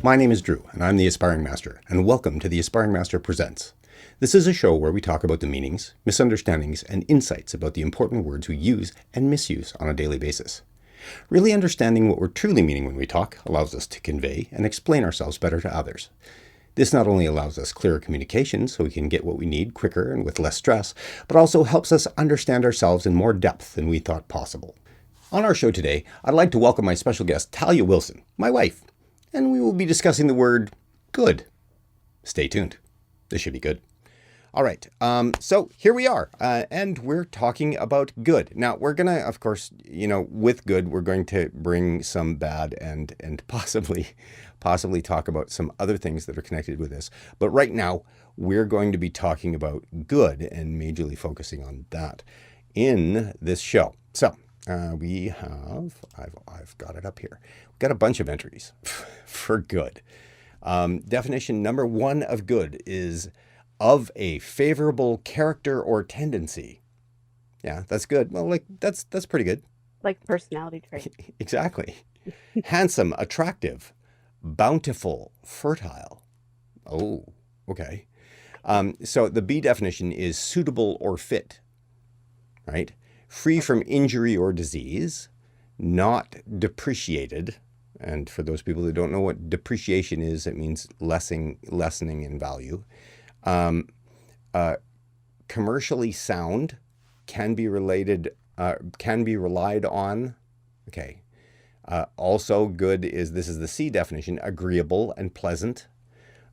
My name is Drew, and I'm the Aspiring Master, and welcome to the Aspiring Master Presents. This is a show where we talk about the meanings, misunderstandings, and insights about the important words we use and misuse on a daily basis. Really understanding what we're truly meaning when we talk allows us to convey and explain ourselves better to others. This not only allows us clearer communication so we can get what we need quicker and with less stress, but also helps us understand ourselves in more depth than we thought possible. On our show today, I'd like to welcome my special guest, Talia Wilson, my wife, and we will be discussing the word good. Stay tuned. This should be good. All right. So here we are, and we're talking about good. Now, we're going to, of course, with good, we're going to bring some bad and possibly talk about some other things that are connected with this. But right now, we're going to be talking about good and majorly focusing on that in this show. So we have, I've got it up here. We've got a bunch of entries for good. Definition number one of good is of a favorable character or tendency. Yeah, that's good. Well, that's pretty good. Like personality trait. Exactly. Handsome, attractive, bountiful, fertile. Oh, okay. So the B definition is suitable or fit, right? Free from injury or disease, not depreciated. And for those people who don't know what depreciation is, it means lessening in value. Commercially sound, can be relied on. Okay. Also good is, this is the C definition, agreeable and pleasant,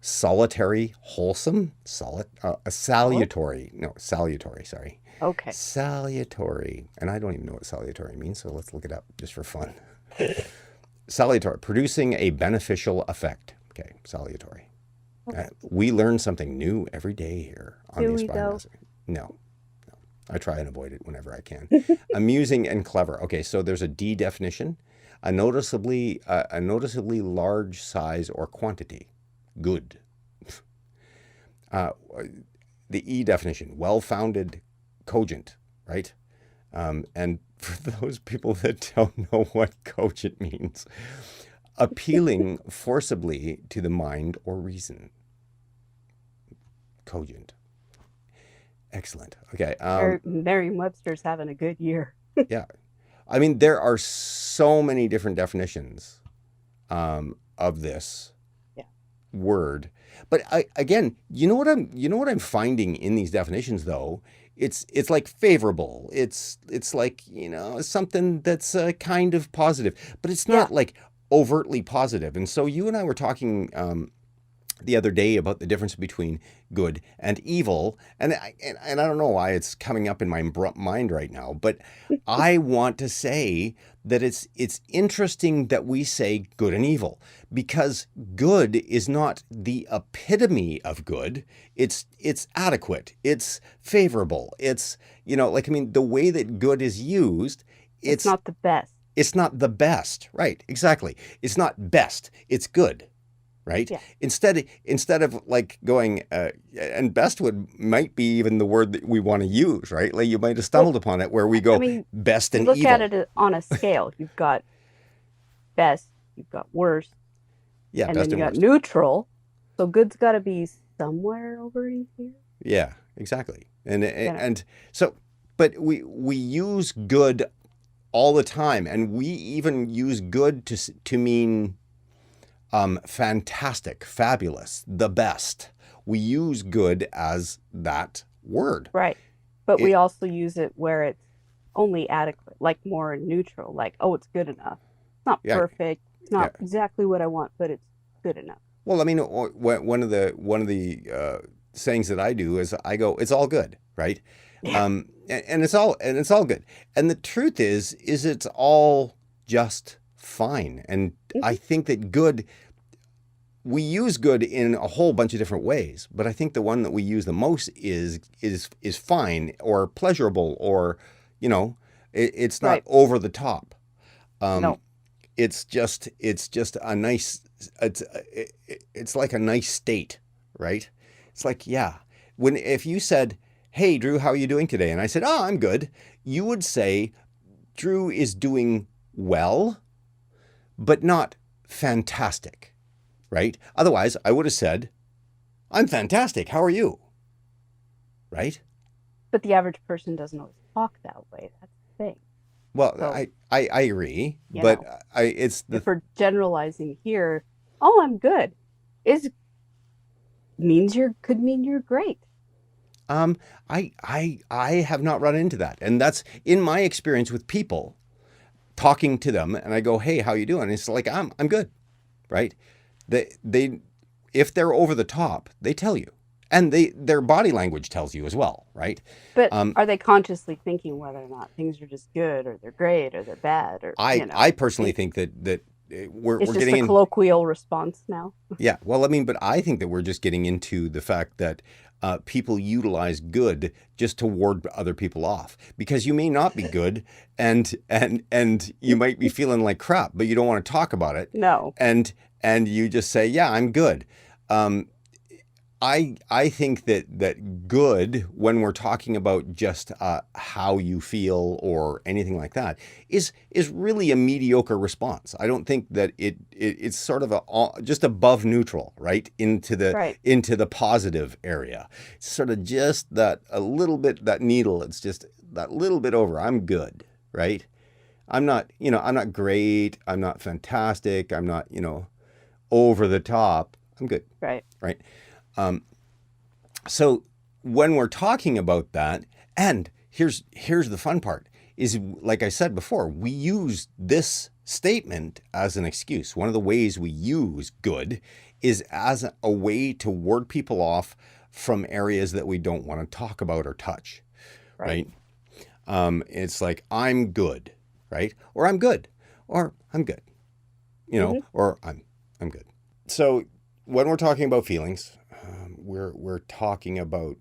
solitary, wholesome, salutary, sorry. Okay. Salutary. And I don't even know what salutary means, so let's look it up just for fun. Salutary, producing a beneficial effect. Okay, salutary. Okay. We learn something new every day here on the Aspiring Master. No. I try and avoid it whenever I can. Amusing and clever. Okay, so there's a D definition. A noticeably large size or quantity. Good. The E definition, well-founded, cogent, right? And for those people that don't know what cogent means, appealing forcibly to the mind or reason. Cogent. Excellent. Okay. Merriam-Webster's having a good year. Yeah. I mean, there are so many different definitions of this word. But again, you know what I'm finding in these definitions though? It's like favorable. It's like, something that's kind of positive, but it's not like overtly positive. And so you and I were talking the other day about the difference between good and evil, and I don't know why it's coming up in my mind right now, but I want to say that it's interesting that we say good and evil, because good is not the epitome of good. It's adequate. It's favorable. It's the way that good is used. It's not the best. It's not the best, right? Exactly. It's not best. It's good. Right? Yeah. Instead of like going, and best might be even the word that we want to use, right? Like you might have stumbled upon it where we go best and look evil. Look at it on a scale. You've got best, you've got worst, and then you got neutral. So good's got to be somewhere over in here. Yeah, exactly. And so, but we use good all the time, and we even use good to mean fantastic, fabulous, the best. We use good as that word. Right. But we also use it where it's only adequate, like more neutral, like, oh, it's good enough. It's not perfect. It's not exactly what I want, but it's good enough. Well, I mean, one of the sayings that I do is I go, it's all good, right? Yeah. And it's all good. And the truth is it's all just fine. And I think that good, we use good in a whole bunch of different ways, but I think the one that we use the most is fine or pleasurable, or it's not over the top. No. It's just a nice. It's like a nice state, right? It's like, if you said, "Hey, Drew, how are you doing today?" and I said, "Oh, I'm good," you would say, "Drew is doing well, but not fantastic." right? Otherwise, I would have said, I'm fantastic. How are you? Right? But the average person doesn't always talk that way. That's the thing. Well, So, I agree, you but know, it's if the we're generalizing here, oh, I'm good, is could mean you're great. um I have not run into that, and that's in my experience with people talking to them, and I go, hey, how you doing? It's like I'm good, right? They if they're over the top, they tell you, and their body language tells you as well, right? But Um, are they consciously thinking whether or not things are just good or they're great or they're bad or I personally it, think that it's we're just getting a in. colloquial response now. Yeah, well, I mean, but I think that we're just getting into the fact that people utilize good just to ward other people off, because you may not be good, and you might be feeling like crap, but you don't want to talk about it, No. and you just say, yeah, I'm good. Um, I think that good, when we're talking about just how you feel or anything like that, is really a mediocre response. I don't think that it's sort of just above neutral, right, Right. into the positive area. It's sort of just that a little bit, that needle. It's just that little bit over. I'm good, right? I'm not great. I'm not fantastic. I'm not over the top. I'm good, Right. right? Um, so when we're talking about that, and here's the fun part, is like I said before, we use this statement as an excuse. One of the ways we use good is as a way to ward people off from areas that we don't want to talk about or touch, Right. right? It's like, I'm good, right? Or I'm good, or I'm good, Hmm. or I'm good. So when we're talking about feelings, we're talking about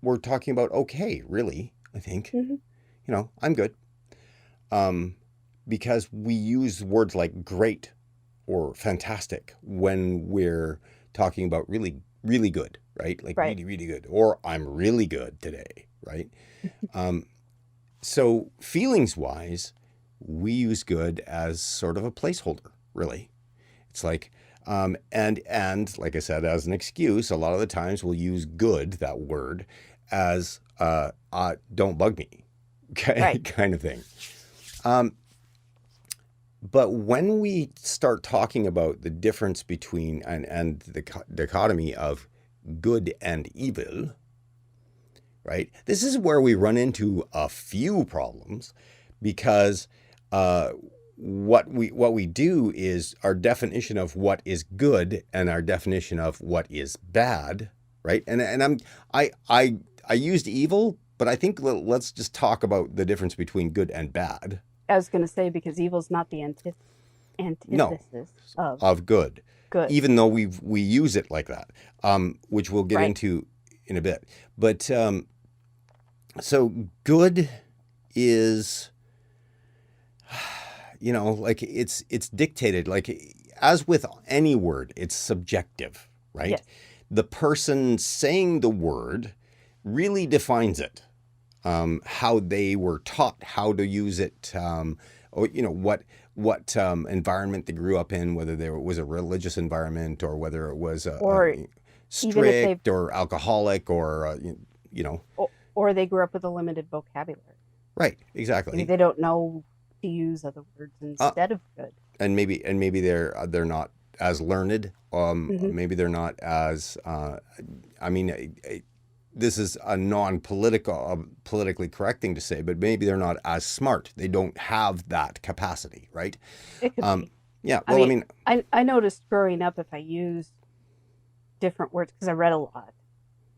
we're talking about okay, really. I think Hmm. I'm good, um, because we use words like great or fantastic when we're talking about really really good, right? Like Right. really really good, or I'm really good today, right? Um, so feelings wise, we use good as sort of a placeholder, really. It's like, and like I said, as an excuse, a lot of the times we'll use good, that word, as don't bug me, okay, Right. kind of thing. Um, but when we start talking about the difference between and the dichotomy of good and evil, right? This is where we run into a few problems, because uh, what we do is our definition of what is good and our definition of what is bad, right? And I used evil, but I think let's just talk about the difference between good and bad. I was going to say because evil's not the No, antithesis of of good, good. even though we use it like that, which we'll get Right. into in a bit. But so good is, like it's dictated, like as with any word, it's subjective, right? Yes. The person saying the word really defines it, how they were taught how to use it, or what environment they grew up in, whether there was a religious environment or whether it was Or a even if they've strict or alcoholic or you know or they grew up with a limited vocabulary. right, Maybe exactly. they don't know to use other words uh, instead of good. and maybe they're not as learned. Hmm. Maybe they're not as. I mean, this is a non-political, politically correct thing to say, but maybe they're not as smart. They don't have that capacity, right? It could Um, be. yeah. I Well, I mean, mean, I noticed growing up if I used different words because I read a lot,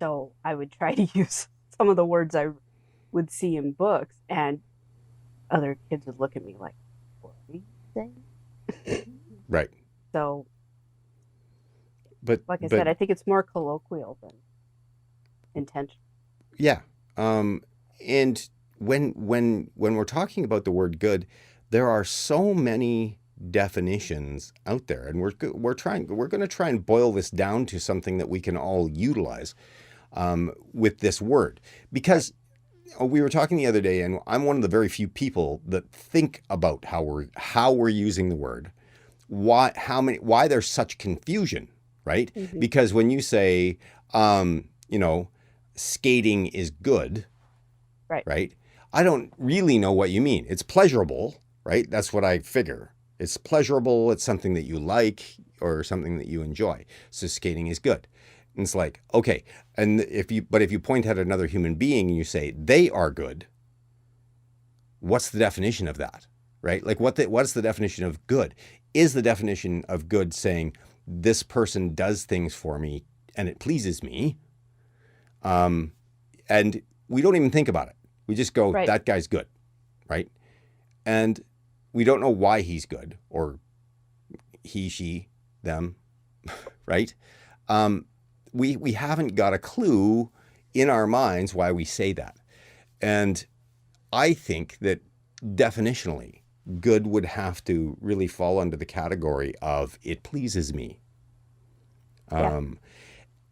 so I would try to use some of the words I would see in books, and other kids would look at me like, "What are you saying?" right. So, But like I but said, I think it's more colloquial than intentional. yeah. And when we're talking about the word good, there are so many definitions out there, and we're going to try and boil this down to something that we can all utilize, with this word, Right. because we were talking the other day, and I'm one of the very few people that think about how we're using the word why there's such confusion, right? Mm-hmm. Because when you say, you know, skating is good, Right. right? I don't really know what you mean. It's pleasurable, right? That's what I figure. It's pleasurable. It's something that you like or something that you enjoy. So skating is good. And it's like, okay. And if you point at another human being and you say they are good, what's the definition of that, right? Like what's the definition of good? Is the definition of good saying this person does things for me and it pleases me? And we don't even think about it. We just go, Right. that guy's good, right? And we don't know why he's good, or he, she, them, right? We haven't got a clue in our minds why we say that. And I think that definitionally, good would have to really fall under the category of it pleases me. Yeah.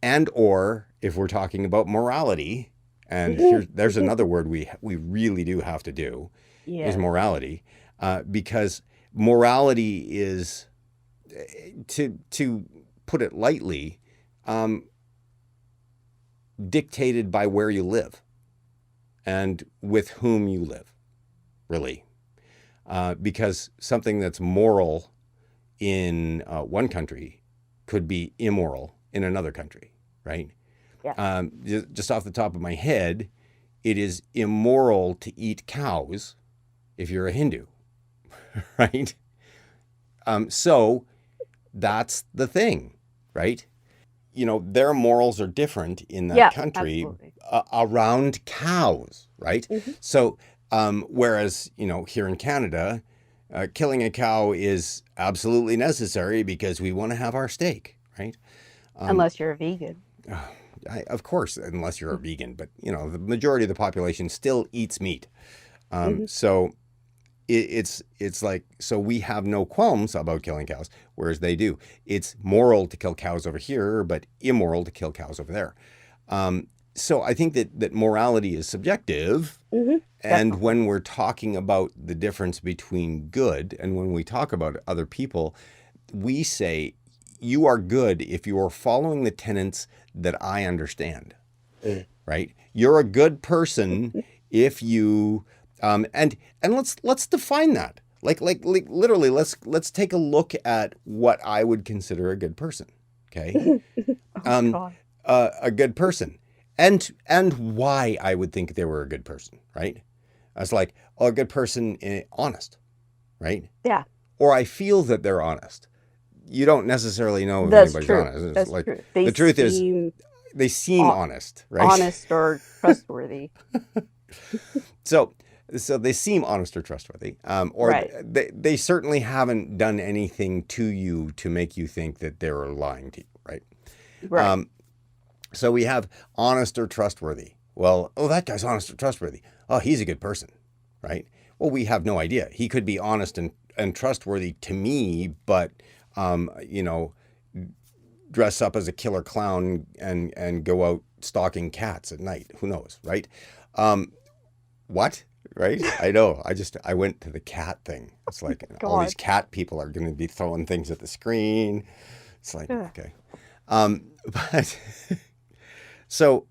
And or if we're talking about morality, and there's another word we really do have to do, is Yeah. morality, because morality is, to put it lightly, dictated by where you live and with whom you live, really. Because something that's moral in one country could be immoral in another country, right? Yeah. Just off the top of my head, it is immoral to eat cows if you're a Hindu, right? So that's the thing, right? You know, their morals are different in that Yeah, country absolutely. around cows, right? Mhm. So, whereas, you know, here in Canada, killing a cow is absolutely necessary because we want to have our steak, right? Unless you're a vegan. Of course, unless you're a vegan, but you know, the majority of the population still eats meat. Mhm. So it's like, so we have no qualms about killing cows, whereas they do. It's moral to kill cows over here, but immoral to kill cows over there. So I think that morality is subjective. Mhm. And Definitely. when we're talking about the difference between good and when we talk about other people, we say you are good if you are following the tenets that I understand, right? You're a good person if you and let's define that. Like literally, let's take a look at what I would consider a good person. Okay, Oh God. a good person, and why I would think they were a good person, right? I was like, oh, a good person, honest, right? Yeah, Or I feel that they're honest. You don't necessarily know if that's anybody's true. honest. It's That's like true. They the truth is seem they seem ho- honest, right? honest or trustworthy. So they seem honest or trustworthy, or Right. they certainly haven't done anything to you to make you think that they're lying to you, right? Right. So we have honest or trustworthy. Well, oh, that guy's honest or trustworthy. Oh, he's a good person, right? Well, we have no idea. He could be honest and trustworthy to me, but you know, dress up as a killer clown and go out stalking cats at night. Who knows, right? What? Right? I know. I went to the cat thing. It's like all these God. cat people are going to be throwing things at the screen. It's like, Ugh. okay. But so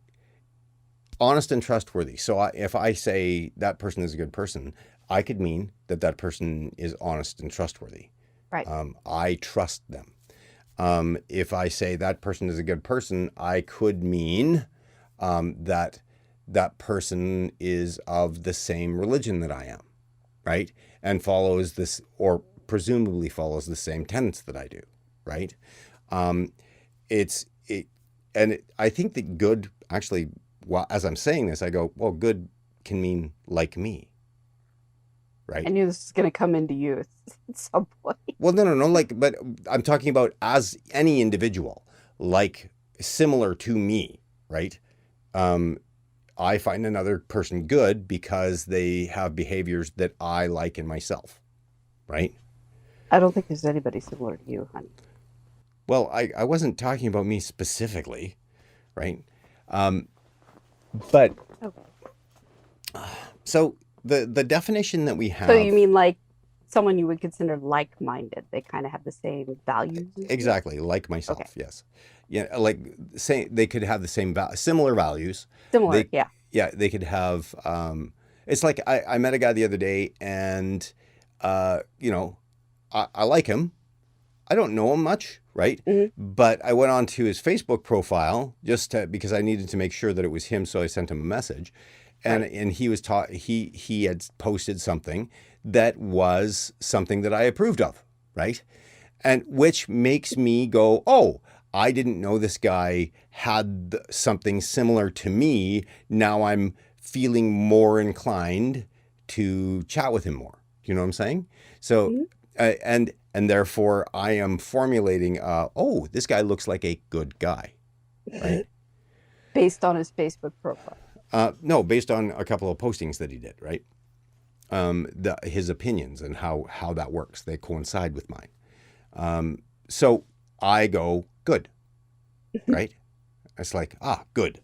honest and trustworthy. So if I say that person is a good person, I could mean that that person is honest and trustworthy. Right. I trust them. If I say that person is a good person, I could mean that that person is of the same religion that I am, right? And follows this, or presumably follows the same tenets that I do, right? Um, it's it, I think that good actually. Well, as I'm saying this, I go, well, good can mean like me, I right? knew this was going to come into use at some point. Well, no, like, but I'm talking about as any individual, like similar to me, right? Um, I find another person good because they have behaviors that I like in myself, right? I don't think there's anybody similar to you, honey. Well, I wasn't talking about me specifically, right? But Okay. so the definition that we So you have, mean like someone you would consider like-minded. They kind of have the same values as you. Exactly, like Okay. myself. Yes, yeah, like say they could have the same similar values. Similar, They yeah. yeah, they could have. It's like I met a guy the other day, and you know, I like him. I don't know him much, right? Hmm. But I went on to his Facebook profile because I needed to make sure that it was him, so I sent him a message, and Right. he was taught he had posted something that was something that I approved of, right? And which makes me go, oh, I didn't know this guy had something similar to me. Now I'm feeling more inclined to chat with him more. Do you know what I'm saying? So, Hmm. and therefore I am formulating, oh, this guy looks like a good guy, right? Based on his Facebook profile. No, based on a couple of postings that he did, right? His opinions and how that works, they coincide with mine. So I go, good, right? It's like, good.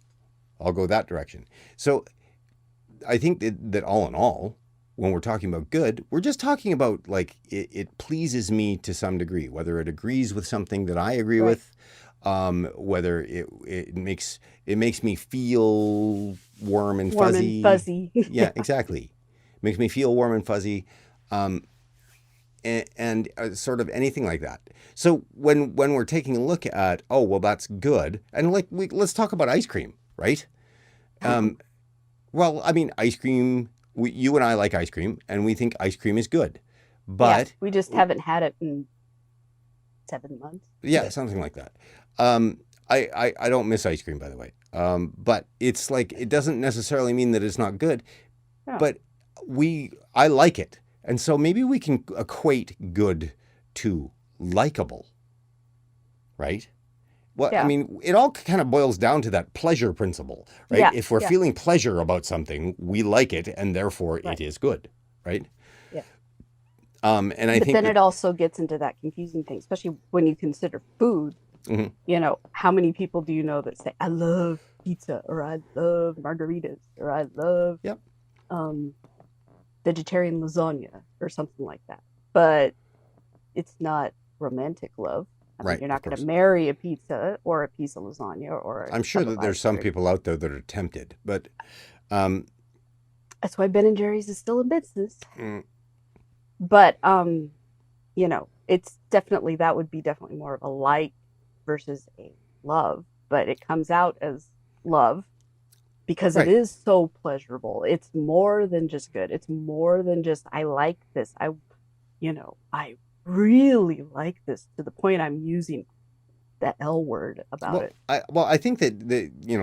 I'll go that direction. So I think that all in all, when we're talking about good, we're just talking about like it pleases me to some degree, whether it agrees with something that I agree Right. with, whether it makes me feel warm and Warm and fuzzy. fuzzy. Yeah, exactly. Makes me feel warm and fuzzy. Um, and sort of anything like that. So when we're taking a look at, oh well, that's good, and like let's talk about ice cream, right? Um, well, I mean, ice cream. You and I like ice cream, and we think ice cream is good, Yeah. but We just haven't had it in 7 months. yeah, something like that. I don't miss ice cream, by the way. But it's like it doesn't necessarily mean that it's not good, No. but I like it, and so maybe we can equate good to likable, right? Well, I Yeah. mean, it all kind of boils down to that pleasure principle, right? Yeah. If we're Yeah. feeling pleasure about something, we like it, and therefore Right. it is good, right? Yeah. And I But think then that, it also gets into that confusing thing, especially when you consider food. mhm, How many people do you know that say, I love pizza, or I love margaritas, or I love yep, um, vegetarian lasagna, or something like that? But it's not romantic love. I mean, right, you're of not going to course. marry a pizza or a piece of lasagna or a I'm sure tub of that there's ice some cream. people out there that are tempted, but um, That's why Ben and Jerry's is still in business. mm, But it's definitely that would be definitely more of a like versus a love, but it comes out as love because it right. is so pleasurable. It's more than just good. It's more than just I like this. I really like this to the point I'm using that L word about Well, it. I think that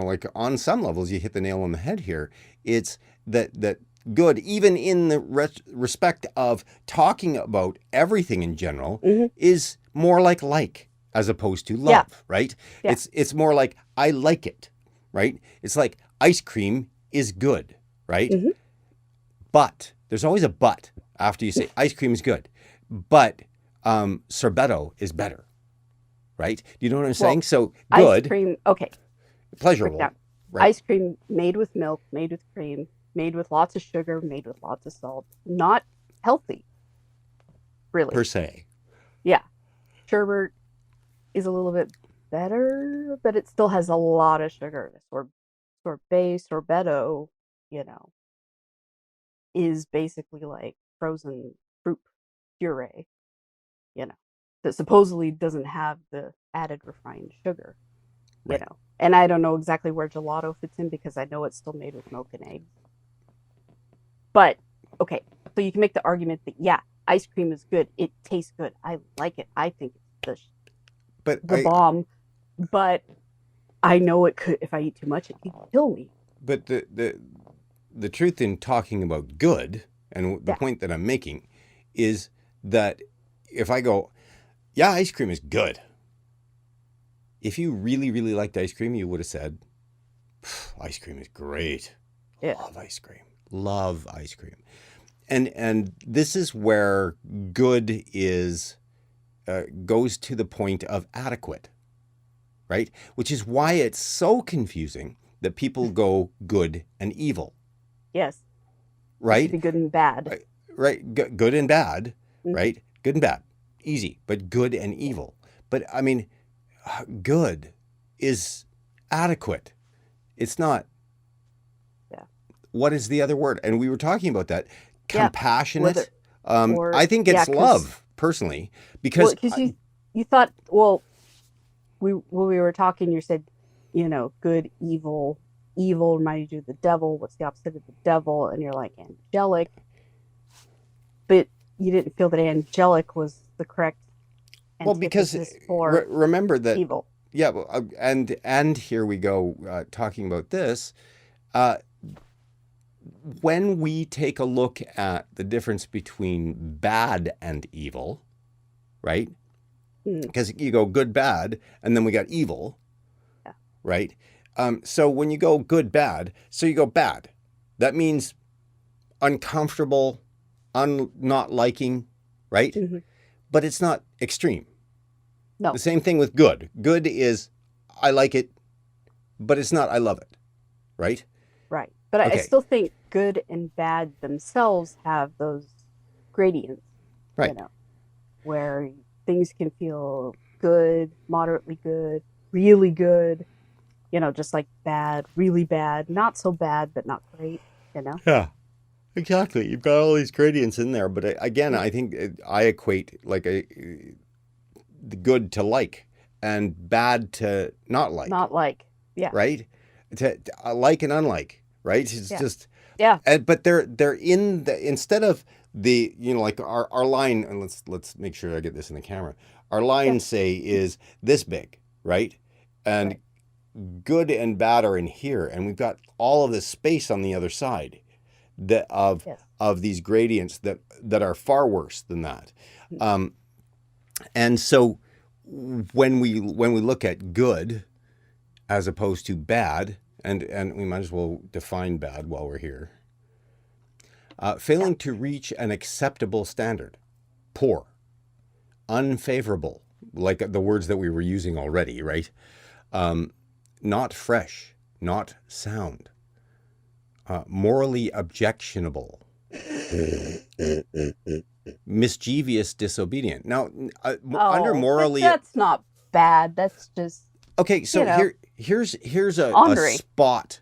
like on some levels, you hit the nail on the head here. It's that good, even in the respect of talking about everything in general, Hmm. is more like as opposed to Yeah, love, right? yeah. It's more like I like it, right? It's like ice cream is good, right? Hmm. But there's always a but after you say ice cream is good, but sorbetto is better, right? Do you know what I'm saying? Well, So ice good, cream. Okay, break it pleasurable, down. right? Ice cream made with milk, made with cream, made with lots of sugar, made with lots of salt. Not healthy, Per really. se. Yeah, sherbet is a little bit better, but it still has a lot of sugar. Sorbet, sorbetto, you know, is basically like frozen fruit puree, you know, that supposedly doesn't have the added refined sugar, you Right. know. And I don't know exactly where gelato fits in because I know it's still made with milk and eggs. But okay, so you can make the argument that yeah, ice cream is good. It tastes good. I like it. I think it's But the bomb. But I know it could if I eat too much, it could kill me. but the truth in talking about good and the Yeah. point that I'm making is that if I go, yeah, ice cream is good. If you really, really liked ice cream, you would have said, ice cream is great. Yeah. Love ice cream. Love ice cream. And this is where good is goes to the point of adequate, right? Which is why it's so confusing that people go good and evil, Yes. It should right? be good and bad. Right? Good and bad. Mhm. right? Good and bad, easy, but good and Yeah. evil. But I mean, good is adequate. It's not, Yeah. what is the other word? And we were talking about that. Yeah. Whether Compassionate. or I think yeah, it's because love, personally, well, because because you thought well we when we were talking, you said, good, evil. Evil reminded you of the devil. What's the opposite of the devil? And you're like angelic, but you didn't feel that angelic was the correct well, because antithesis for remember that, evil. yeah, well, and here we go talking about this. Uh, when we take a look at the difference between bad and evil, right? Mm, Because you go good, bad, and then we got evil, yeah. right? So when you go good, bad, so you go bad. That means uncomfortable, not liking, right? Hmm. But it's not extreme. The No, same thing with good. Good is I like it, but it's not I love it, right? right. But I Okay, still think good and bad themselves have those gradients, you right. know, where things can feel good, moderately good, really good, just like bad, really bad, not so bad, but not great, you know? Yeah, exactly. You've got all these gradients in there, but again, Mm. I think I equate like the good to like and bad to not like, Not like, yeah, right? To like and unlike, right? It's yeah, just, yeah, but they're in the, instead of the, like our line, and let's make sure I get this in the camera. Our yeah, line, say, is this big, right? And right, good and bad are in here, and we've got all of this space on the other side that yes. of these gradients that are far worse than that. Mm. Um, and so when we look at good as opposed to bad, and we might as well define bad while we're here. Yeah, Failing to reach an acceptable standard, poor, unfavorable, like the words that we were using already, right? Not fresh, not sound, morally objectionable, mischievous, disobedient. Now, under oh, but morally, that's not bad. That's just, okay, you so know, here's a honoring. spot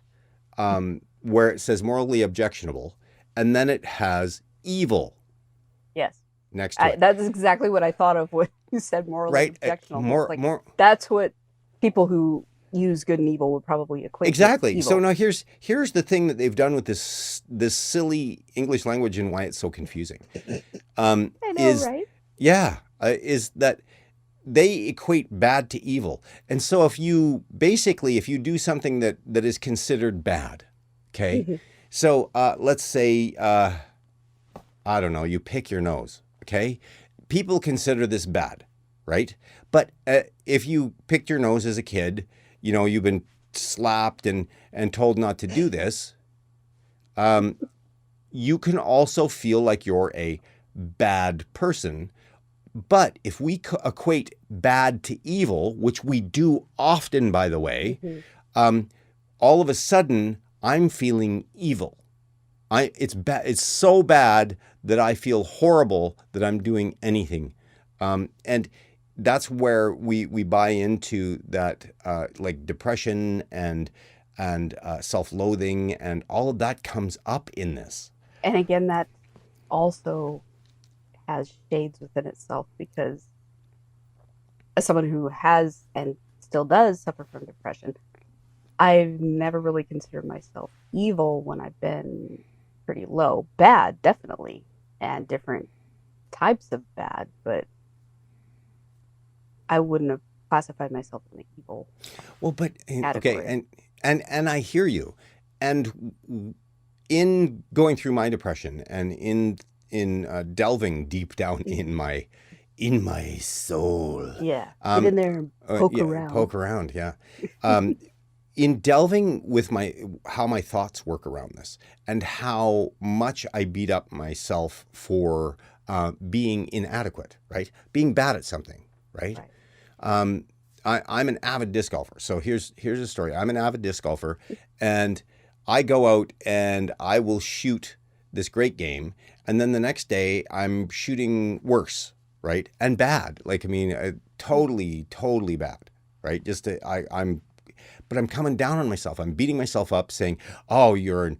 where it says morally objectionable, and then it has evil Yes. next to it, That's exactly what I thought of when you said morally right? objectionable. It's More like more that's what people who use good and evil would probably equate with exactly. So evil. now here's the thing that they've done with this silly English language and why it's so confusing. I know, Is right? yeah, is that they equate bad to evil. And so if you do something that is considered bad, okay? Hmm. So let's say, I don't know, you pick your nose, okay? People consider this bad, right? But if you picked your nose as a kid, you've been slapped and told not to do this, you can also feel like you're a bad person. But if we equate bad to evil, which we do often, by the way, Hmm. um, all of a sudden I'm feeling evil. It's bad. It's so bad that I feel horrible that I'm doing anything, and that's where we buy into that, like depression and self-loathing, and all of that comes up in this. And again, that also has shades within itself because as someone who has and still does suffer from depression, I've never really considered myself evil when I've been pretty low. Bad, definitely, and different types of bad, but I wouldn't have classified myself in the evil Well, but okay, category. and I hear you, and in going through my depression and in delving deep down in my soul, Yeah, get um, in there and poke yeah, around. poke around, yeah, in delving with how my thoughts work around this and how much I beat up myself for being inadequate, right? Being bad at something, right? Right. Um, I'm an avid disc golfer. So here's a story. I'm an avid disc golfer, and I go out and I will shoot this great game, and then the next day I'm shooting worse, right? And bad. Like, I mean, totally, totally bad, right? Just but I'm coming down on myself. I'm beating myself up, saying, "Oh, and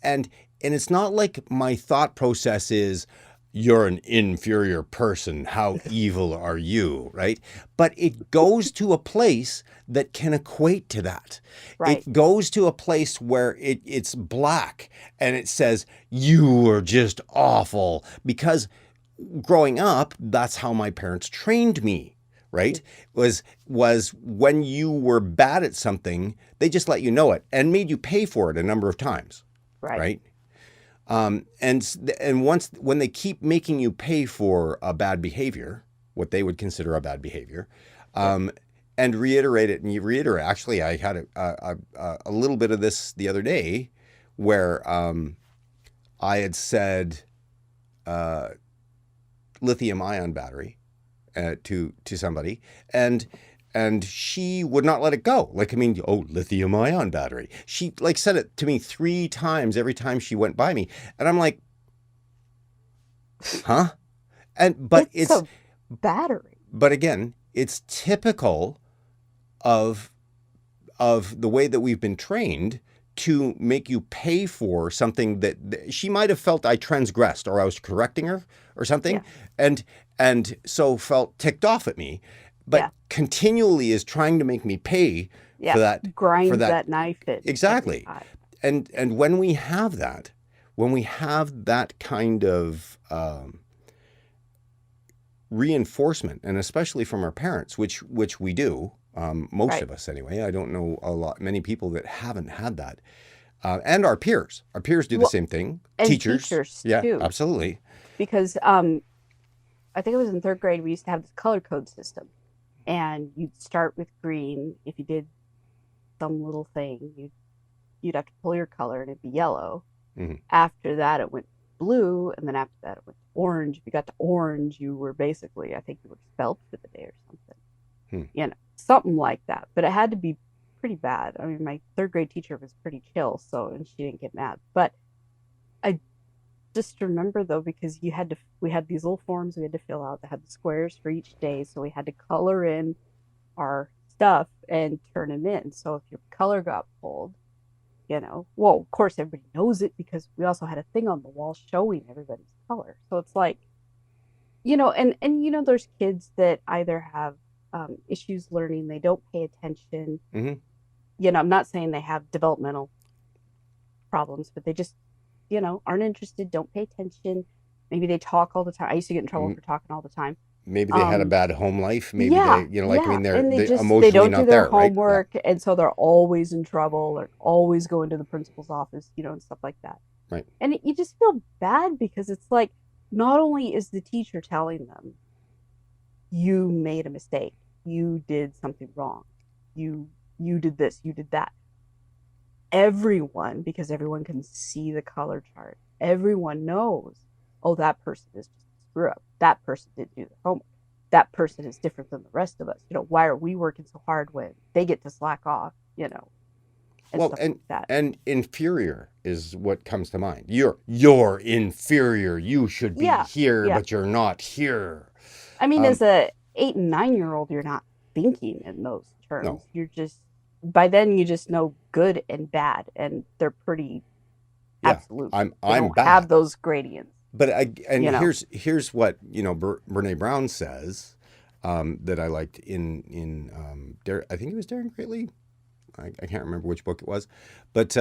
and it's not like my thought process is, you're an inferior person. How evil are you?" Right? But it goes to a place that can equate to that. Right. It goes to a place where it's black and it says, you are just awful. Because growing up, that's how my parents trained me, right? Was when you were bad at something, they just let you know it and made you pay for it a number of times, Right. right? And once when they keep making you pay for a bad behavior, what they would consider a bad behavior, and reiterate it, and you reiterate. Actually, I had a little bit of this the other day, where I had said lithium-ion battery to somebody, and she would not let it go. Like, I mean, oh, lithium-ion battery. She like said it to me 3 times every time she went by me, and I'm like, huh? But it's a battery. But again, it's typical of the way that we've been trained to make you pay for something that she might have felt I transgressed or I was correcting her or something, and so felt ticked off at me, but continually is trying to make me pay for that. Grind that knife in. Exactly. And when we have that kind of reinforcement, and especially from our parents, which we do, most of us anyway. I don't know many people that haven't had that, and our peers do the same thing. And teachers yeah, too. Absolutely. Because I think it was in 3rd grade, we used to have this color code system, and you'd start with green. If you did some little thing, you'd have to pull your color, and it'd be yellow. Mm-hmm. After that, it went blue, and then after that, it went orange. If you got to orange, you were basically, I think you were expelled for the day or something. You know, something like that. But it had to be pretty bad. I mean, my 3rd grade teacher was pretty chill, and she didn't get mad. But I just remember, though, because we had these little forms we had to fill out that had the squares for each day, so we had to color in our stuff and turn them in. So if your color got pulled, you know, well, of course everybody knows it, because we also had a thing on the wall showing everybody's color. So it's like, you know, and you know, there's kids that either have issues learning, they don't pay attention. Mm-hmm. You know, I'm not saying they have developmental problems, but they just, you know, aren't interested, don't pay attention. Maybe they talk all the time. I used to get in trouble for talking all the time. Maybe they had a bad home life. Maybe they, you know, like, I mean, they're emotionally they don't not do their there, homework, right? and so they're always in trouble, or always going to the principal's office, you know, and stuff like that. Right. And you just feel bad, because it's like, not only is the teacher telling them, you made a mistake, you did something wrong, you did this, you did that. Everyone, because everyone can see the color chart, everyone knows, oh, that person is just a screw up. That person didn't do their homework. That person is different than the rest of us. You know, why are we working so hard when they get to slack off, you know? And inferior is what comes to mind. You're inferior. You should be here, but you're not here. I mean, as a 8 and 9-year-old, you're not thinking in those terms. No. You're just, by then you just know good and bad, and they're pretty absolute. I'm don't bad. Have those gradients. But here's what, you know, Brene Brown says, that I liked in I think it was Daring Greatly. I can't remember which book it was, but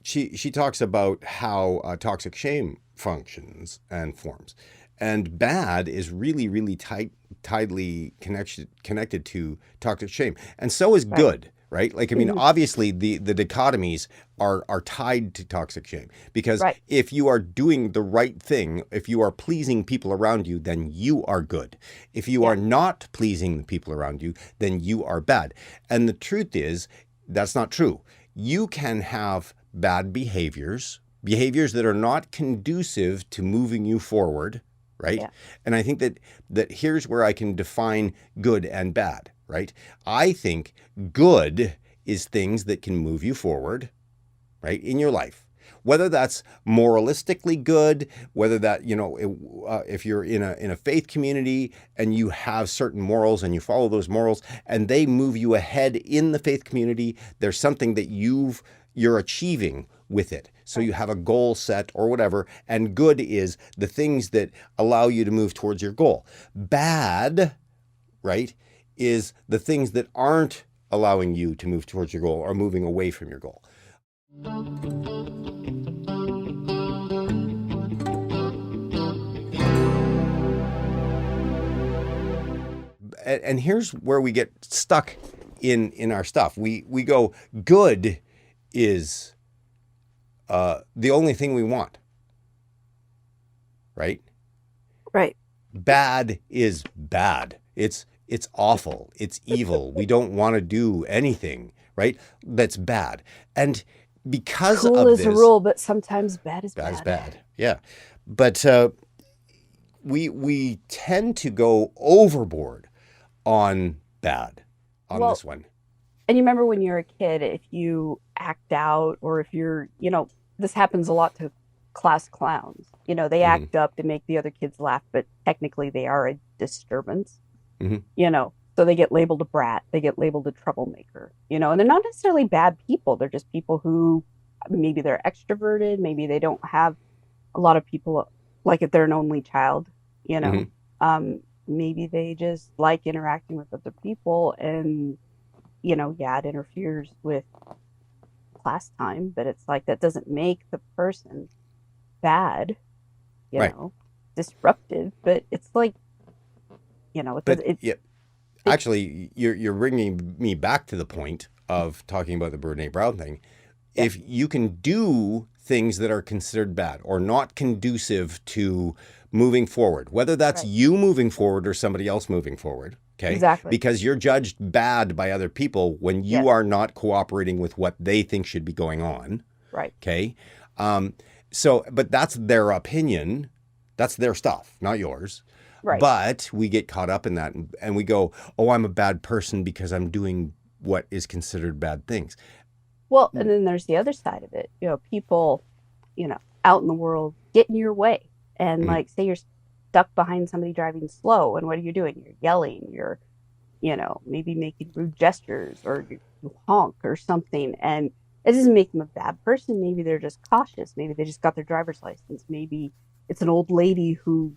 she talks about how toxic shame functions and forms, and bad is really, really tightly connected to toxic shame, and so is good. Right? Like, I mean, obviously the dichotomies are tied to toxic shame, because if you are doing the right thing, if you are pleasing people around you, then you are good. If you are not pleasing the people around you, then you are bad. And the truth is, that's not true. You can have bad behaviors that are not conducive to moving you forward, right? Yeah. And I think that here's where I can define good and bad. Right? I think good is things that can move you forward, right, in your life. Whether that's moralistically good, whether that, if you're in a faith community and you have certain morals and you follow those morals and they move you ahead in the faith community, there's something that you're achieving with it. So you have a goal set or whatever, and good is the things that allow you to move towards your goal. Bad, right, is the things that aren't allowing you to move towards your goal or moving away from your goal. And here's where we get stuck in our stuff. We go, good is the only thing we want, right? Right. Bad is bad. It's awful. It's evil. We don't want to do anything, right? That's bad. And because cool of is this, a rule, but sometimes bad is bad bad. is bad. Yeah, but we tend to go overboard on bad on Well, this one. and you remember when you're a kid, if you act out or if you're, this happens a lot to class clowns. They Mm-hmm. act up to make the other kids laugh, but technically they are a disturbance. Mm-hmm. So they get labeled a brat, they get labeled a troublemaker, and they're not necessarily bad people. They're just people who maybe they're extroverted, maybe they don't have a lot of people, like if they're an only child, you know. Mm-hmm. Maybe they just like interacting with other people and yeah, it interferes with class time, but it's like that doesn't make the person bad, Right. disruptive, but it's like, it does But it, yeah, it actually, you're bringing me back to the point of talking about the Brene Brown thing. yeah, If you can do things that are considered bad or not conducive to moving forward, whether that's right, you moving forward or somebody else moving forward, okay? exactly, Because you're judged bad by other people when you yes, are not cooperating with what they think should be going on, right, okay? Um, but that's their opinion. That's their stuff, not yours. right. But we get caught up in that and we go, oh, I'm a bad person because I'm doing what is considered bad things. Well, and then there's the other side of it. People, out in the world get in your way. And Mm, like, say you're stuck behind somebody driving slow, and what are you doing? You're yelling, you're, maybe making rude gestures or you honk or something. And it doesn't make them a bad person. Maybe they're just cautious. Maybe they just got their driver's license. Maybe it's an old lady who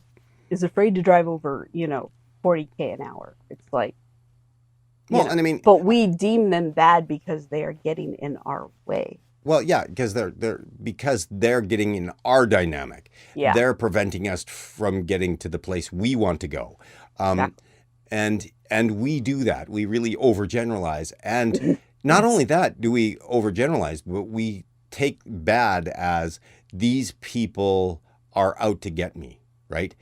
is afraid to drive over, 40K an hour. It's like, Well, and I mean, but we deem them bad because they are getting in our way. well, yeah, because they're getting in our dynamic. Yeah, They're preventing us from getting to the place we want to go. Um, exactly. and we do that. We really overgeneralize. And not Yes, only that do we overgeneralize, but we take bad as these people are out to get me, right?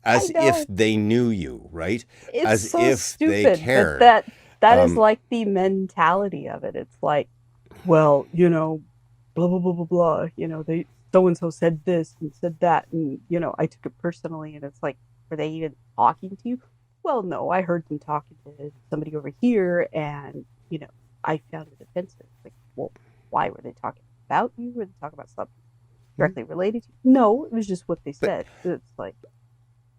I As if know. they knew you, right? It's As so if they stupid, but cared. that is Um, like the mentality of it. It's like, well, blah blah blah blah blah. They so and so said this and said that, and I took it personally, and it's like, were they even talking to you? Well, no, I heard them talking to somebody over here, and I found it offensive. Like, well, why were they talking about you? Were they talking about something directly related to you? No, it was just what they but said. It's like,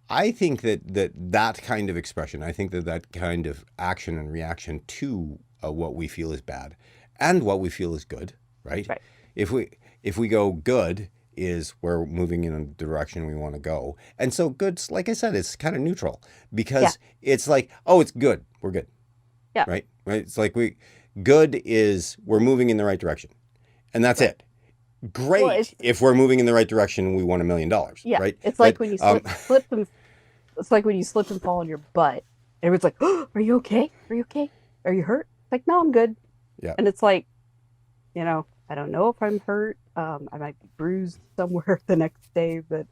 I think that kind of expression, I think that kind of action and reaction to what we feel is bad and what we feel is good, right? right, If we go good is we're moving in a direction we want to go, and so good's like I said, it's kind of neutral yeah, because it's like, oh, it's good, we're good, yeah, right? Right? It's like good is we're moving in the right direction, and that's right. it. Well, Great it's if we're moving in the right direction and we won $1 million, yeah, right? it's But like when you slip and it's like when you slip and fall on your butt. Everyone's like, oh, "Are you okay? Are you okay? Are you hurt?" It's like, "No, I'm good." yeah. And it's like, I don't know if I'm hurt. I might be bruised somewhere the next day, but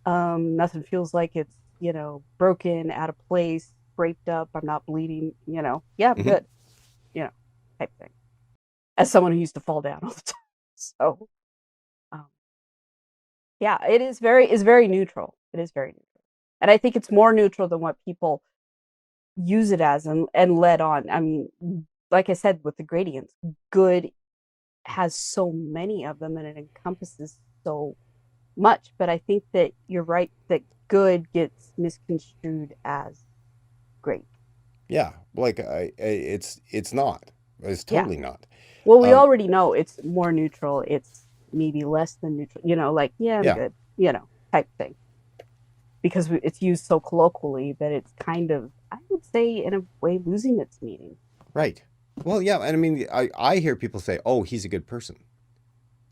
nothing feels like it's broken, out of place, scraped up. I'm not bleeding. Yeah, I'm Hmm. good. You know, type thing. As someone who used to fall down all the time, so um, yeah, it's very neutral. It is very neutral, and I think it's more neutral than what people use it as and led on. I mean, like I said with the gradients, good has so many of them and it encompasses so much. But I think that you're right that good gets misconstrued as great. Yeah, like it's not. It's Yeah. totally not. Well, we Um, already know it's more neutral. It's maybe less than neutral, like, yeah, I'm yeah, good, type thing. Because it's used so colloquially that it's kind of, I would say, in a way, losing its meaning. right. Well, yeah, and I mean, I hear people say, "Oh, he's a good person."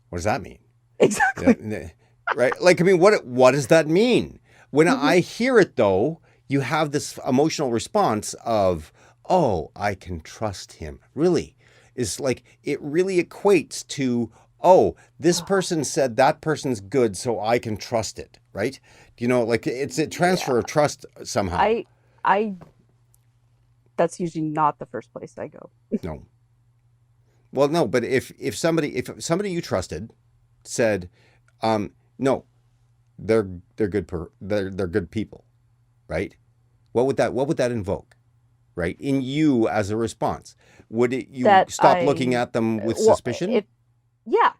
What does that mean? Yeah, Exactly. right? Like, I mean, what does that mean? When Hmm. I hear it, though, you have this emotional response of, "Oh, I can trust him." Really, is like it really equates to, "Oh, this Oh, person said that person's good, so I can trust it." Right? Like it's a yeah. transfer of trust somehow. I, I, that's usually not the first place I go. No. Well, no, but if somebody you trusted said, "No, they're they're good people," right? What would that invoke, right? In you as a response, would it you That stop looking at them with well, suspicion? if, yeah,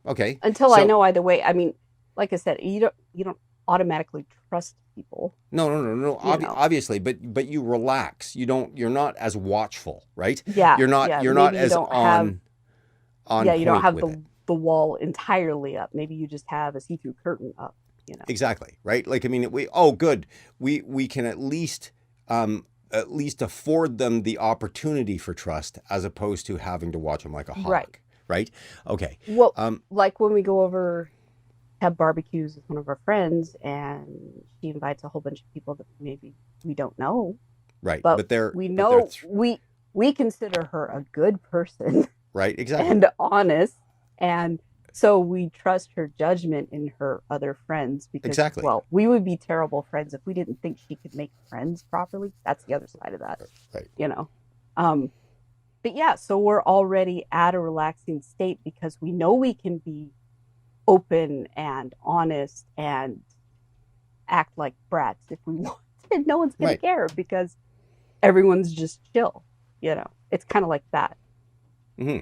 Okay, until I so know either way. I mean, like I said, you don't automatically trust people, no, no, no, no. you know. Obviously, but you relax. You're not as you're right. Yeah, You're not yeah. you're not Maybe you as don't have, on yeah, you don't point have with it. the wall entirely up. Maybe you just have a see-through curtain up. Exactly, right? Like I mean, oh good, we can at least afford them the opportunity for trust as opposed to having to watch them like a Right. hawk, right? Okay. Well, Um, like when we go over have barbecues with one of our friends and she invites a whole bunch of people that maybe we don't know, right. but But they're we but they're know we consider her a good person right, exactly. and honest, and so we trust her judgment in her other friends because, Exactly. well, we would be terrible friends if we didn't think she could make friends properly. That's the other side of that, Right. you know. Um, but yeah, so we're already at a relaxing state because we know we can be open and honest and act like brats if we want. And no one's going to Right. care because everyone's just chill. It's kind of like that. Hmm.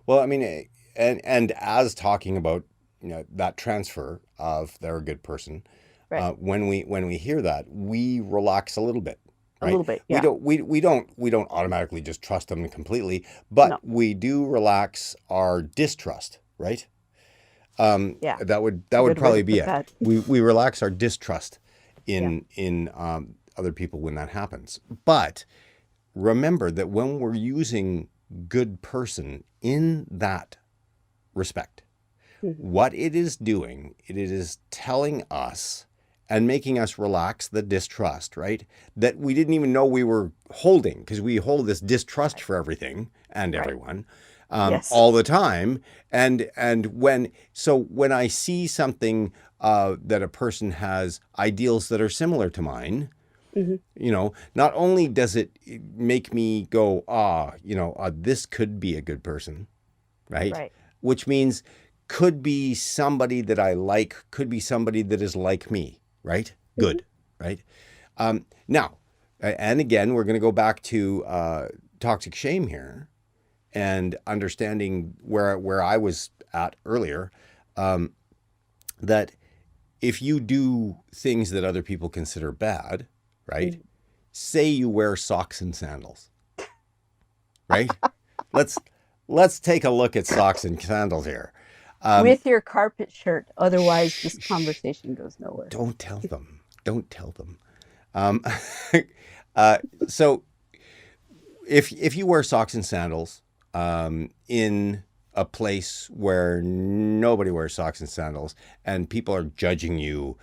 Well, I mean, and as talking about that transfer of they're a good person, Right. when we hear that, we relax a little bit, A right? little bit. We Yeah. don't we don't automatically just trust them completely, but No. we do relax our distrust, right? Yeah. That would Good way to probably be put it. that. We relax our distrust Yeah. in other people when that happens. But remember that when we're using good person in that respect, Hmm. what it is doing, it is telling us and making us relax the distrust, right? That we didn't even know we were holding because we hold this distrust Right. for everything and Right. everyone Yes. all the time. And when I see something that a person has ideals that are similar to mine, Hmm. not only does it make me go, this could be a good person, right? Right. Which means could be somebody that I like, could be somebody that is like me, right? Hmm. Good, right? Now, and again, we're going to go back to toxic shame here and understanding where I was at earlier, that if you do things that other people consider bad, right? Hmm. Say you wear socks and sandals, right? Let's let's take a look at socks and sandals here. Um, With your carpet shirt. Otherwise, shh, this shh, conversation goes nowhere. don't tell them. Don't tell them. Um, uh, so if you wear socks and sandals in a place where nobody wears socks and sandals and people are judging you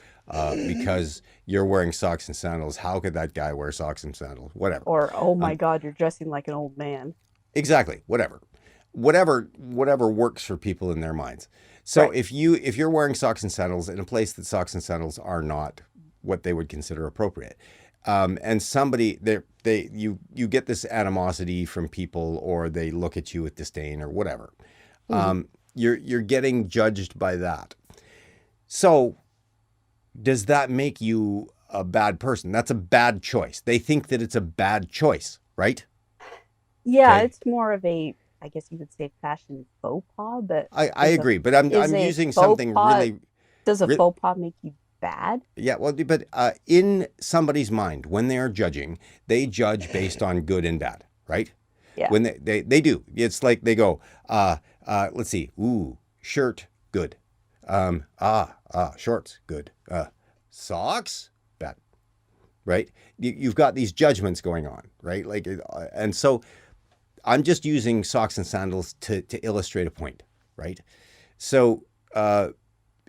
because you're wearing socks and sandals, how could that guy wear socks and sandals? Whatever. Or, oh my Um, God, you're dressing like an old man. exactly. Whatever works for people in their minds. So Right. if you're wearing socks and sandals in a place that socks and sandals are not what they would consider appropriate, and somebody you get this animosity from people, or they look at you with disdain or whatever, Hmm. you're getting judged by that. So does that make you a bad person? That's a bad choice. They think that it's a bad choice, right? Yeah, Okay. it's more of a I guess you would say fashion faux pas, but I is a agree, but is I'm a using faux something pas really, does a really, faux pas make you bad? yeah. Well, but in somebody's mind, when they are judging, they judge based on good and bad, right? Yeah. When they do, it's like they go, let's see, ooh, shirt, good, shorts, good, socks, bad, right? You've got these judgments going on, right? Like, and so I'm just using socks and sandals to illustrate a point, right? So,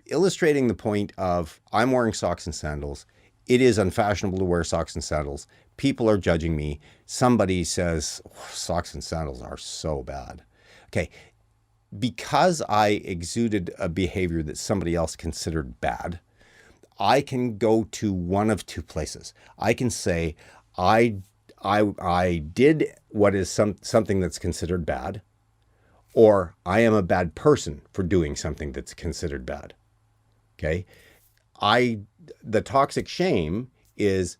illustrating the point of I'm wearing socks and sandals. It is unfashionable to wear socks and sandals. People are judging me. Somebody says, "Oh, socks and sandals are so bad." Okay, because I exuded a behavior that somebody else considered bad, I can go to one of two places. I can say, I, I did what is something that's considered bad, or I am a bad person for doing something that's considered bad. Okay. I the toxic shame is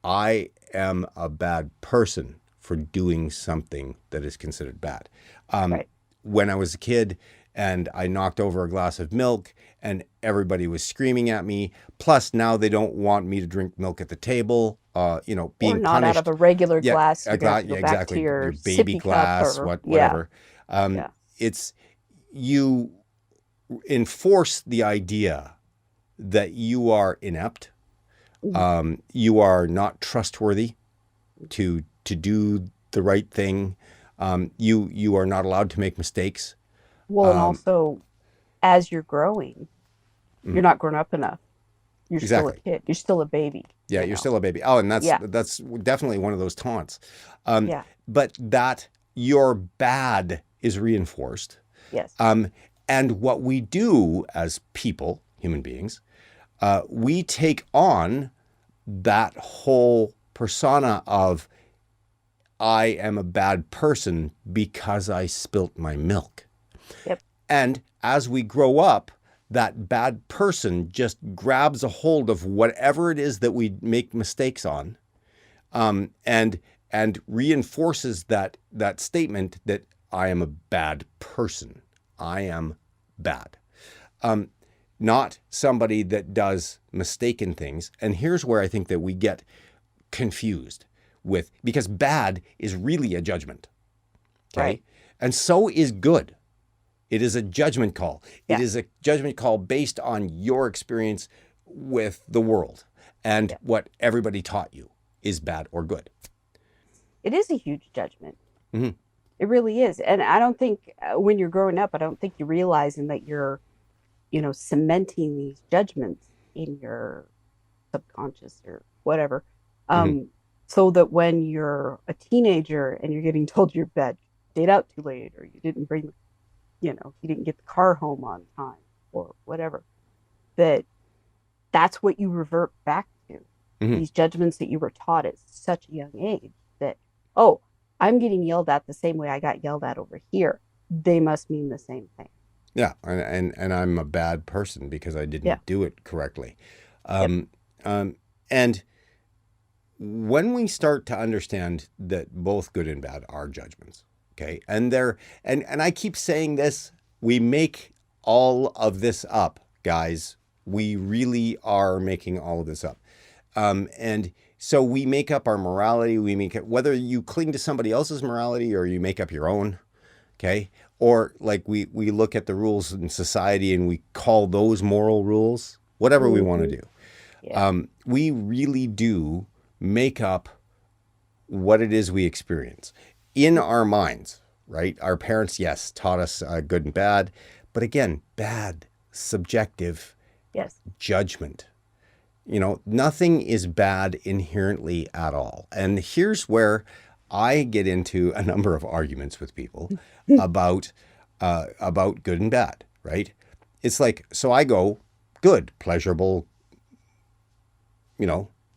I am a bad person for doing something that is considered bad. Right. When I was a kid and I knocked over a glass of milk and everybody was screaming at me, plus now they don't want me to drink milk at the table, Or being not out of punished. a regular Yeah, glass. a You're gonna have glass, to yeah, go back to exactly. your Your baby sippy cup glass, or yeah, whatever. Um, yeah. it's you enforce the idea that you are inept, Mhm. you are not trustworthy to do the right thing. You are not allowed to make mistakes. Well, and also as you're growing, you're Mm, not grown up enough. You're still a exactly. kid. You're still a baby, Yeah, you you're know. still a baby. Oh, and Yeah. that's definitely one of those taunts. Um, Yeah. but that your bad is reinforced. Yes. Um, and what we do as people, human beings, we take on that whole persona of I am a bad person because I spilt my milk. Yep. And as we grow up, that bad person just grabs a hold of whatever it is that we make mistakes on, and reinforces that statement that I am a bad person. I am bad. Not somebody that does mistaken things. And here's where I think that we get confused with, because bad is really a judgment. Right. Okay. And so is good. It is a judgment call. It Yeah. is a judgment call based on your experience with the world and Yeah. what everybody taught you is bad or good. It is a huge judgment. Mm-hmm. It really is. And I don't think when you're growing up, I don't think you're realizing that you're, cementing these judgments in your subconscious or whatever. Mm-hmm. Um, so that when you're a teenager and you're getting told you're bad, stayed out too late, or you didn't bring, you didn't get the car home on time or whatever, that that's what you revert back to. Mm-hmm. These judgments that you were taught at such a young age that, oh, I'm getting yelled at the same way I got yelled at over here. They must mean the same thing. Yeah, and I'm a bad person because I Yeah. didn't do it correctly. Yep. Um, and when we start to understand that both good and bad are judgments, okay, and I keep saying this, we make all of this up, guys. We really are making all of this up, and so we make up our morality. We make it whether you cling to somebody else's morality or you make up your own. Okay. Or like we look at the rules in society and we call those moral rules, whatever we want to Mm-hmm. do. Yeah. We really do make up what it is we experience in our minds, right? Our parents, yes, taught us good and bad. But again, bad, subjective Yes. judgment. Nothing is bad inherently at all. And here's where I get into a number of arguments with people about good and bad, right? It's like, so I go good, pleasurable,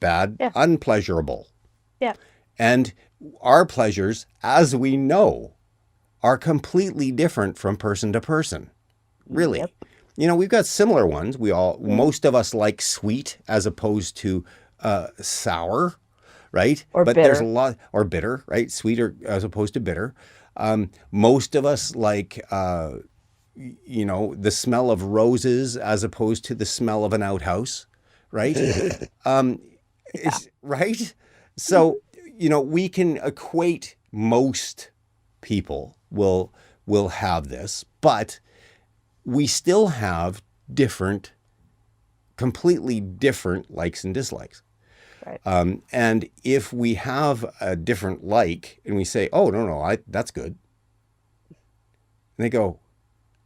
bad, Yeah. unpleasurable. Yeah. And our pleasures, as we know, are completely different from person to person. Really. Yep. We've got similar ones. Mm-hmm. Most of us like sweet as opposed to sour, right? Or But there's a bitter. lot, or bitter, right? Sweet as opposed to bitter. Most of us like, the smell of roses as opposed to the smell of an outhouse, right? Um, Yeah. right? So, we can equate most people will have this, but we still have different, completely different likes and dislikes. Right. And if we have a different like and we say, "Oh, no, that's good," and they go,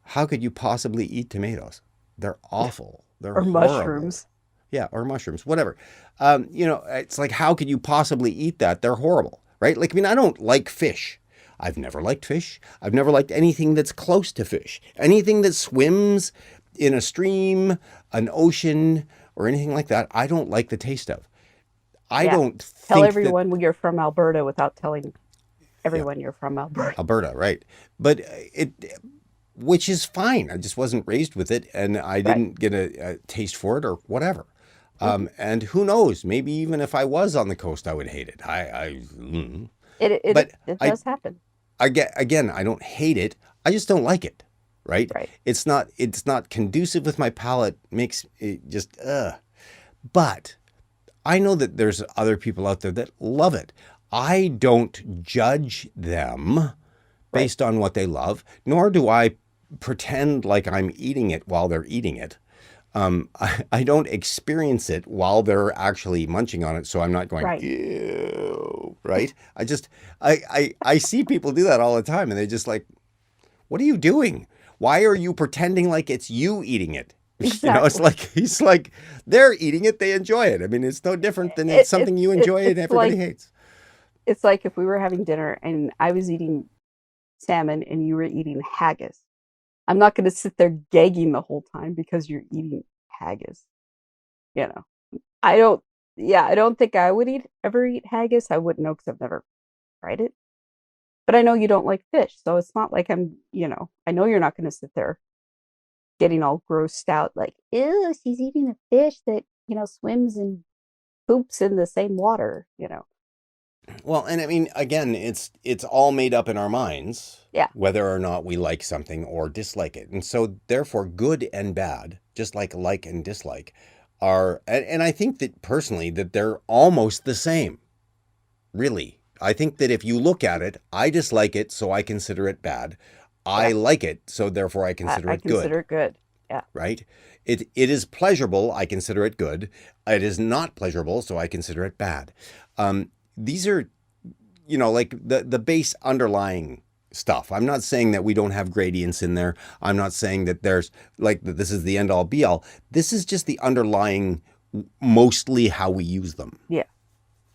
"How could you possibly eat tomatoes? They're awful. They're Or horrible." mushrooms. Yeah, or mushrooms, whatever. It's like, how could you possibly eat that? They're horrible, right? Like, I mean, I don't like fish. I've never liked fish. I've never liked anything that's close to fish. Anything that swims in a stream, an ocean, or anything like that, I don't like the taste of. I Yeah. don't Tell think that, everyone you're from Alberta without telling yeah, everyone you're from Alberta. Alberta, right? But which is fine. I just wasn't raised with it, and I Right. didn't get a taste for it or whatever. Hmm. And who knows? Maybe even if I was on the coast, I would hate it. But It I, does happen. I get again. I don't hate it. I just don't like it. Right? Right. It's not conducive with my palate. Makes it just But I know that there's other people out there that love it. I don't judge them Right. based on what they love, nor do I pretend like I'm eating it while they're eating it. I don't experience it while they're actually munching on it, so I'm not going, Right. ew, right? I see people do that all the time, and they just like, what are you doing? Why are you pretending like it's you eating it? It's Exactly. like they're eating it, they enjoy it. I mean, it's no different than it's It, something you enjoy and everybody hates. it's like if we were having dinner and I was eating salmon and you were eating haggis. I'm not going to sit there gagging the whole time because you're eating haggis. You know, I don't. Yeah, I don't think I would ever eat haggis. I wouldn't know because I've never tried it. But I know you don't like fish, so it's not like I'm. I know you're not going to sit there getting all grossed out, like, ew, she's eating a fish that swims and poops in the same water. Well, and I mean, again, it's all made up in our minds Yeah. whether or not we like something or dislike it. And so therefore good and bad, just like and dislike, are and I think that personally that they're almost the same. Really. I think that if you look at it, I dislike it, so I consider it bad. I Yeah. like it, so therefore I consider I it good, consider it good. Yeah. right? It is pleasurable, I consider it good. It is not pleasurable, so I consider it bad. These are, like the base underlying stuff. I'm not saying that we don't have gradients in there. I'm not saying that there's like that this is the end all be all. This is just the underlying, mostly how we use them. Yeah.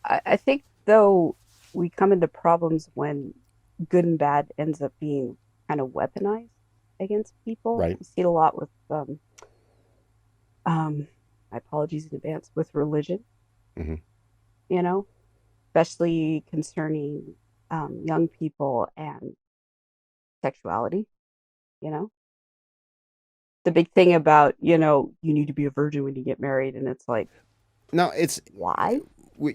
I think though we come into problems when good and bad ends up being kind of weaponized against people. Right. You see it a lot with um my apologies in advance with religion, Hmm. you know, especially concerning young people and sexuality, you know. The big thing about, you need to be a virgin when you get married, and it's like, Now it's why?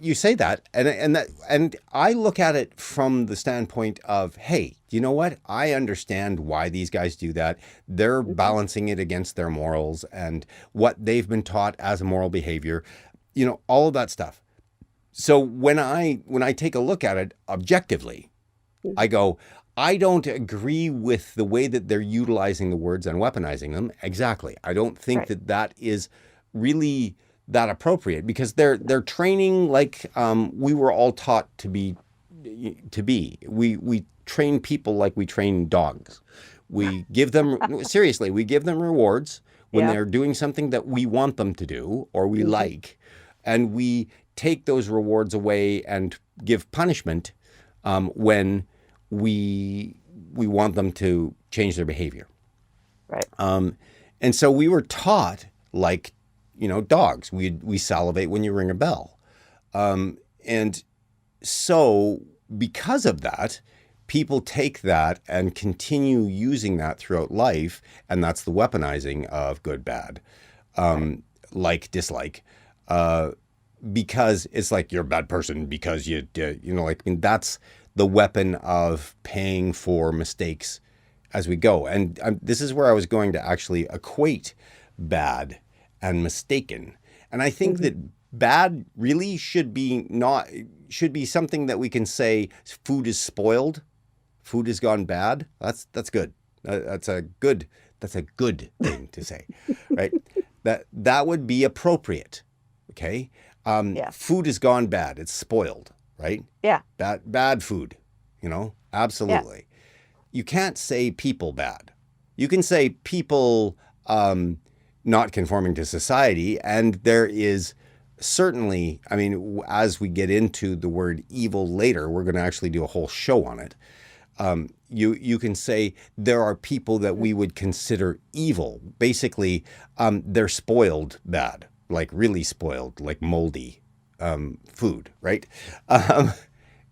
you say that and I look at it from the standpoint of, hey, you know what? I understand why these guys do that. They're Hmm. balancing it against their morals and what they've been taught as a moral behavior, all of that stuff. So when I take a look at it objectively, I go, I don't agree with the way that they're utilizing the words and weaponizing them. Exactly. I don't think Right. that that is really that appropriate because they're training like we were all taught to be. We train people like we train dogs. We give them seriously. We give them rewards when Yeah. they're doing something that we want them to do or we Hmm. like, and we take those rewards away and give punishment when we want them to change their behavior. Right. And so we were taught like, dogs. We salivate when you ring a bell. And so because of that, people take that and continue using that throughout life, and that's the weaponizing of good, bad, Right. like, dislike. Because it's like you're a bad person because like, I mean, the weapon of paying for mistakes as we go. And this is where I was going to actually equate bad and mistaken. And I think Mm-hmm. that bad really should be something that we can say food is spoiled, food has gone bad. That's good. That's a good thing to say, right? That would be appropriate. Okay, Yeah. food has gone bad. It's spoiled, right? Yeah. Bad food. Yeah. Absolutely. You can't say people bad. You can say people not conforming to society, and there is certainly, I mean, as we get into the word evil later, we're going to actually do a whole show on it. You can say there are people that we would consider evil. Basically, they're spoiled bad, like really spoiled, like moldy food, right?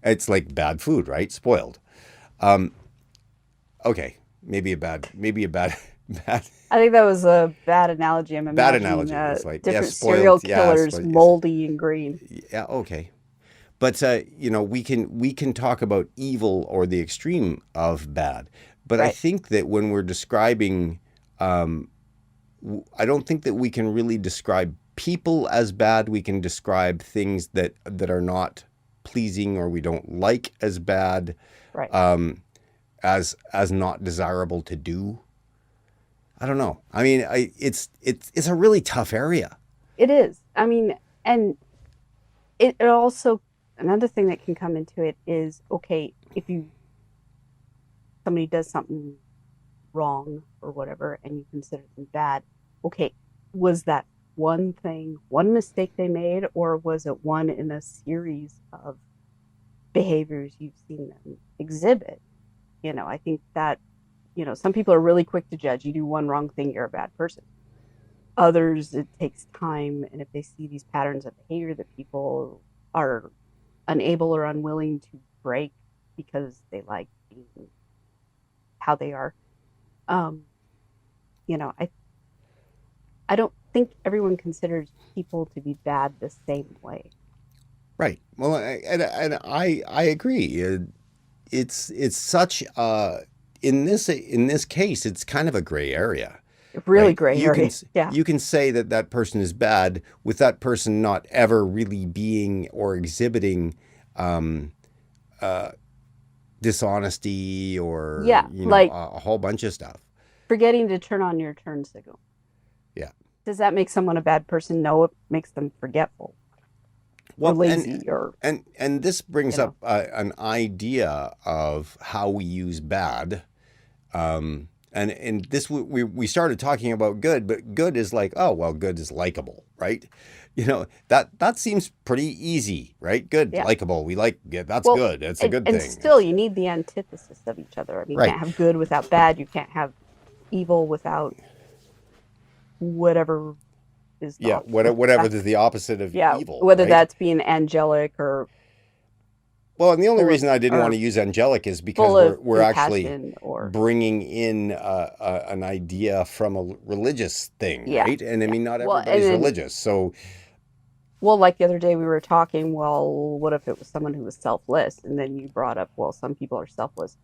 It's like bad food, right? Spoiled. Okay, maybe a bad, bad, I think that was a bad analogy. I'm bad imagining analogy. It's like, yeah, different spoiled. serial Yeah, killers, moldy and green. yeah, okay. But we can talk about evil or the extreme of bad. But I Right. think that when we're describing, I don't think that we can really describe people as bad. We can describe things that are not pleasing or we don't like as bad, Right. as not desirable to do. I don't know. I mean, it's a really tough area. It is. I mean, and it also, another thing that can come into it is, okay, if somebody does something wrong or whatever and you consider them bad, okay, was that one thing, one mistake they made, or was it one in a series of behaviors you've seen them exhibit? I think that, some people are really quick to judge. You do one wrong thing, you're a bad person. Others, it takes time, and if they see these patterns of behavior that people are unable or unwilling to break because they like being how they are, um, I don't think everyone considers people to be bad the same way. Right. Well, and I agree. It's such in this case, it's kind of a gray area, Really right? gray area. Yeah. You can say that that person is bad with that person not ever really being or exhibiting um, uh, dishonesty or Yeah. Like a whole bunch of stuff. forgetting to turn on your turn signal. Yeah. Does that make someone a bad person? No, it makes them forgetful or Well, lazy or, and this you brings know, up an idea of how we use bad. And this we started talking about good, but good is like, oh well, good is likable, right? That seems pretty easy, right? Good, yeah. likable. We like, yeah, that's Well, good. It's a good and thing. still you need the antithesis of each other. I mean, you Right. can't have good without bad. You can't have evil without whatever is the Yeah. opposite of Whatever bad. is the opposite of Yeah, evil, whether right? that's being angelic or Well, and the only full of reason I didn't want or to use angelic is because full of we're actually compassion or bringing in an idea from a religious thing, yeah, right? And I yeah. mean, not Well, and everybody's then religious, so like the other day we were talking, well, what if it was someone who was selfless? And then you brought up, well, some people are selfless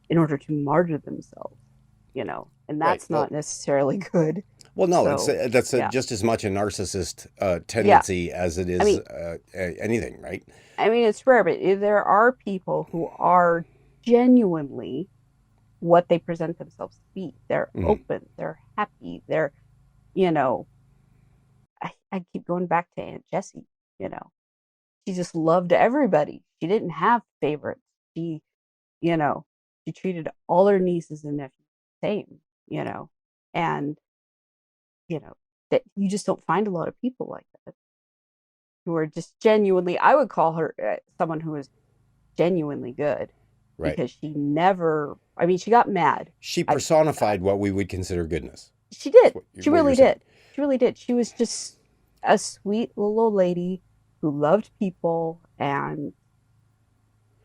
in order to martyr themselves, and right. that's not necessarily good. Well, no, So, that's yeah. just as much a narcissist Yeah. tendency as it I is mean, anything, right? it's rare, but there are people who are genuinely what they present themselves to be. They're Hmm. open, they're happy, they're, you know, I keep going back to Aunt Jessie, you know. She just loved everybody. She didn't have favorites. She, you know, she treated all her nieces and nephews the same, you know, and, you know, that you just don't find a lot of people like that who are just genuinely, I would call her someone who is genuinely good Right. because she never, she got mad. She I, personified what we would consider goodness. she That's did. She what you're really saying. did. She really did. She was just a sweet little old lady who loved people and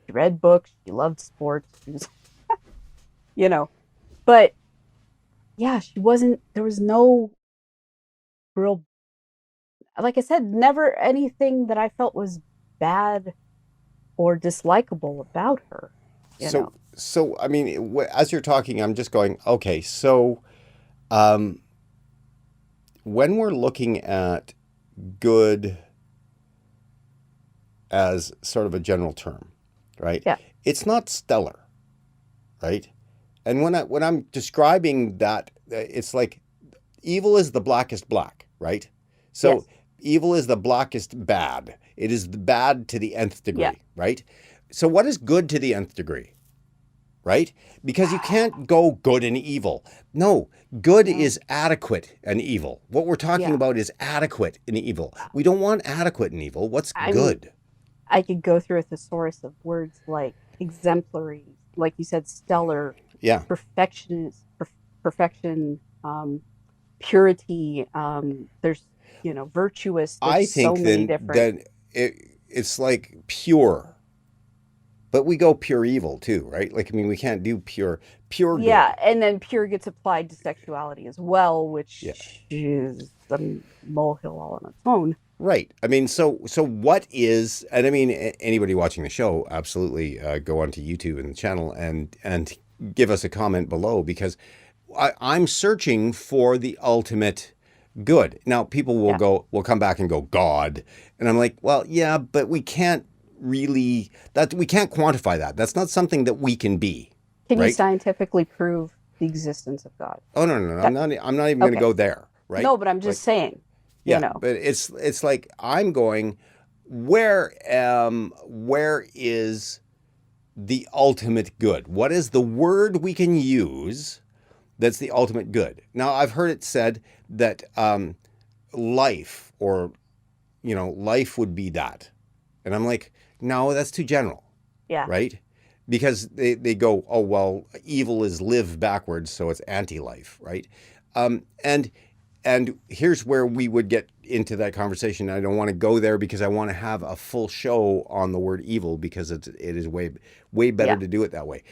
she read books. She loved sports. She was, you know, but yeah, she wasn't, there was no real, like I said, never anything that I felt was bad or dislikable about her, you So, know. I mean, as you're talking, I'm just going, okay, so um, when we're looking at good as sort of a general term, right? Yeah. It's not stellar, right? And when I'm describing that, it's like evil is the blackest black, right? So Yes. evil is the blackest bad. It is the bad to the nth Yeah. degree, right? So what is good to the nth degree, right? Because you can't go good and evil. No, good No. is adequate and evil. What we're talking Yeah. about is adequate and evil. We don't want adequate and evil. What's I mean, good? I could go through a thesaurus of words like exemplary, like you said, stellar, Yeah. perfection, perfection, purity. There's, virtuous. There's I so think many then different. it's like pure, but we go pure evil too, right? Like I mean, we can't do pure Yeah, good. and then pure gets applied to sexuality as well, Yeah. which is a molehill all on its own. Right. I mean, so what is, and I mean, anybody watching the show, absolutely go onto YouTube and the channel and give us a comment below because I'm searching for the ultimate good. Now, people Yeah. will come back and go God, and I'm like, well, yeah, but we can't really we can't quantify that. That's not something that we can be, Can you right? scientifically prove the existence of God? Oh no, That, I'm not even going to okay. go there, right? No, but I'm just Like saying, you yeah, know. but it's like I'm going where is the ultimate good? What is the word we can use that's the ultimate good? Now I've heard it said that life or life would be that, and I'm like, no, that's too general, Yeah. right? Because they go, oh well, evil is live backwards, so it's anti-life, right? Um, and and here's where we would get into that conversation. I don't want to go there because I want to have a full show on the word evil because it is way better Yeah. to do it that way.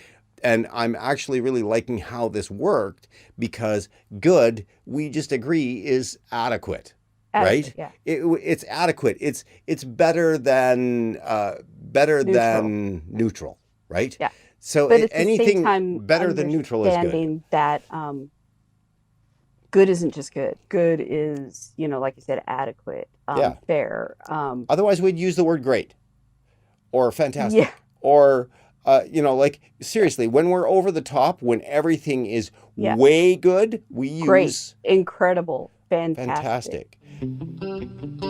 And I'm actually really liking how this worked because good, we just agree, is adequate, Adequate. right? Yeah. It's adequate. It's better Neutral. than neutral, right? Yeah. So But at the same anything time, better than neutral is good. understanding that good isn't just good. Good is, like you said, adequate, Yeah. fair. Otherwise, we'd use the word great or Yeah. fantastic or like seriously, when we're over the top, when everything is Yeah. way good, we Great. use Incredible. Fantastic. fantastic.